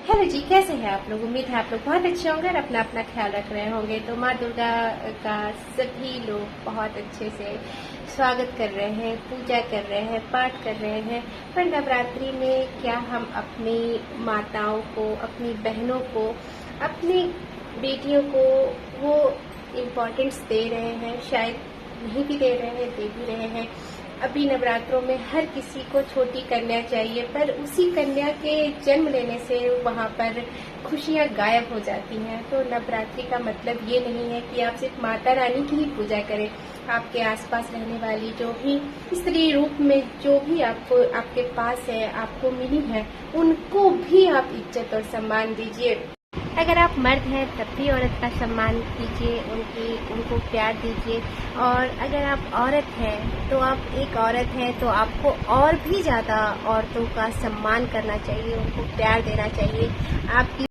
Hello जी, कैसे हैं आप लोग। उम्मीद है आप लोग बहुत अच्छे होंगे और अपना अपना ख्याल रख रहे होंगे। तो माँ दुर्गा का सभी लोग बहुत अच्छे से स्वागत कर रहे हैं, पूजा कर रहे हैं, पाठ कर रहे हैं। पर नवरात्रि में क्या हम अपनी माताओं को, अपनी बहनों को, अपनी बेटियों को वो इम्पोर्टेंस दे रहे हैं? शायद नहीं भी दे रहे हैं, दे भी रहे हैं। अभी नवरात्रों में हर किसी को छोटी कन्या चाहिए, पर उसी कन्या के जन्म लेने से वहाँ पर खुशियाँ गायब हो जाती हैं। तो नवरात्रि का मतलब ये नहीं है कि आप सिर्फ माता रानी की ही पूजा करें। आपके आसपास रहने वाली जो भी स्त्री रूप में जो भी आपको आपके पास है, आपको मिली है, उनको भी आप इज्जत और सम्मान दीजिए। अगर आप मर्द हैं तब भी औरत का सम्मान कीजिए, उनको प्यार दीजिए। और अगर आप औरत हैं तो आप एक औरत हैं तो आपको और भी ज़्यादा औरतों का सम्मान करना चाहिए, उनको प्यार देना चाहिए। आपकी